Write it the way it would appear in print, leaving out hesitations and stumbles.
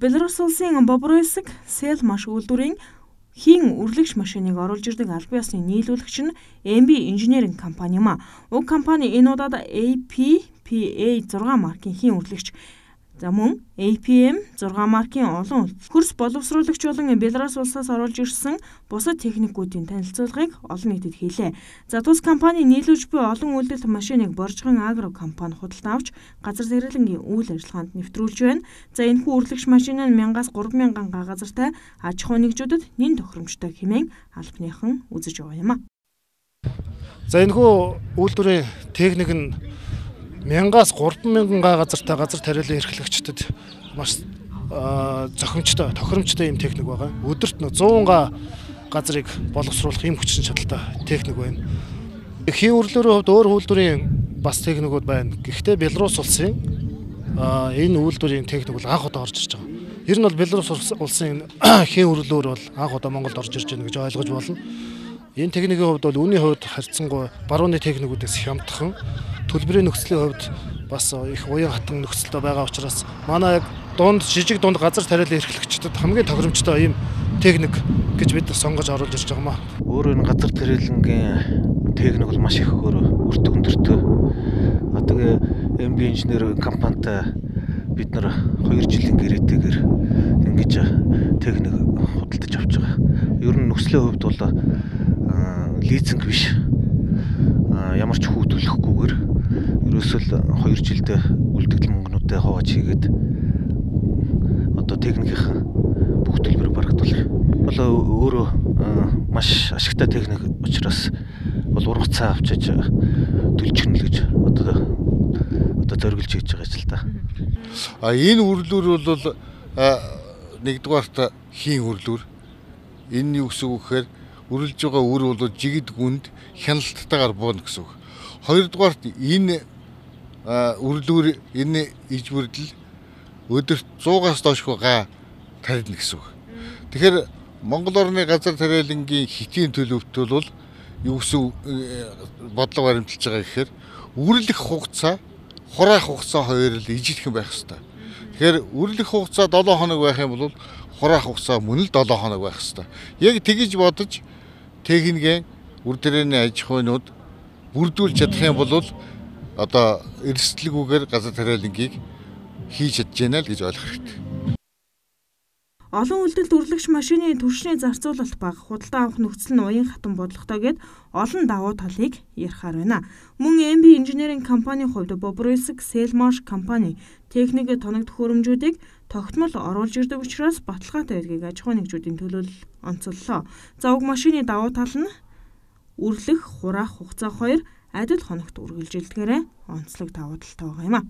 Беларусь улсын Бобруйск Селмаш үйлдвэрийн хийн үрлэгч машиныг оруулж ирдэг албан ёсны нийлүүлэгч нь MB Engineering компани юм а. Уг компани энэ удаад APPA 6 маркийн хийн үрлэгч мөн APM 6 маркийн олон хөрс боловсруулагч болон Беларусь улсаас оруулж ирсэн бусад техникүүдийн танилцуулгыг олон нийтэд хийлээ. За тус компани нийлүүлж буй олон үйлдэлт машиныг Боржгон Агро компани худалдан авч газар зэрлэнгийн үйл ажиллагаанд нэвтрүүлж байна. За энэхүү үрлэгч машин нь 1000-аас 3000 га газартай аж ахуй нэгжүүдэд нэн тохиромжтой хэмээн албаныхан үзэж байгаа юм а. За энэхүү үйлдвэрийн техник нь 1000-аас 3000 га газартай газар тариалан эрхлэгчдэд маш зохимжтой, тохиромжтой юм техник байгаа. Өдөрт 100 га газрыг боловсруулах юм хүчин чадалтай техник байна. Хийн үрлүүрийн хувьд өөр үйлдвэрийн бас техникүүд байна. Гэхдээ Беларусь улсын энэ үйлдвэрийн техник бол анх удаа орж ирж байгаа. Ер нь бол Беларусь улсын хийн үрлүүр бол анх удаа Монголд орж ирж байна гэж ойлгож болно. Энэ техникийн хувьд бол үүний хувьд харьцангуй барууны техникүүдээс хямдхан, төлбөрийн нөхцөлийн хувьд бас их уян хатан нөхцөлтэй байгаа учраас манай яг жижиг дунд газар тариалан эрхлэгчдэд хамгийн тохиромжтой ийм техник гэж бид сонгож оруулж ирж байгаа маа. Өөр энэ газар тариалангийн техник бол маш их үр дүндэртэй. Одоо MB Engineering компанитай бид нар 2 жилийн гэрээтэйгээр ингэж техник худалдаж авч байгаа. Ер нь нөхцөлийн хувьд бол лизинг биш. Ямар ч хүү төлөхгүйгээр ерөөсөл 2 жилдээ үлдэгдэл мөнгнүүдээ хувааж хийгээд одоо техникийн бүх төлбөрийг барагдуулах. Бол өөрөө маш ашигтай техник учраас бол ургацаа авчиж төлчихнө л гэж одоо зориглож хийж байгаа ажил та. Энэ үрлүүр бол нэгдүгээрт хийн үрлүүр. Энэ юу гэсэн үг гэхээр үргэлж байгаа үр бол жигд гүнд хяналтайгаар бууна гэсэн үг. Хоёрдугаарт энэ үрлүүр энэ ижбэрлэл өдөрт 100-аас доош га тарилна гэсэн үг. Тэгэхээр Монгол орны газар тариалангийн хэтийн төлөвт бол юу гэсэн бодлого баримталж байгаа гэхээр үрлэх хугацаа, хураах хугацаа хоёр л ижилхэн байх ёстой. Тэгэхээр үрлэх хугацаа 7 хоног байх юм бол хураах хугацаа мөн л 7 хоног байх ёстой. Яг тэгж бодож техникийн үр тарианы аж ахуйнууд бүрдүүлж чадах юм бол одоо эрсдэлгүйгээр газар тариалангийг хийж чадж байна л гэж ойлгох хэрэгтэй. Олон үйлдэлт үрлэгч машины түвшний зарцуулалт бага, худалдан авах нөхцөл нь уян хатан бодлоготой гээд олон давуу талыг ярихаар байна. Мөн MB Engineering компанийн хувьд Бобруйск Селмаш компани техник тоног төхөөрөмжүүдийг тогтмол оруулж ирдэг учраас баталгаатай байдгийг аж ахуй нэгжүүдийн төлөөлөл онцоллоо. За уг машины давуу тал нь үрлэх, хураах хугацаа 2 адил хоногт үргэлжилдгээрээ онцлог давуу талтай байгаа юм а.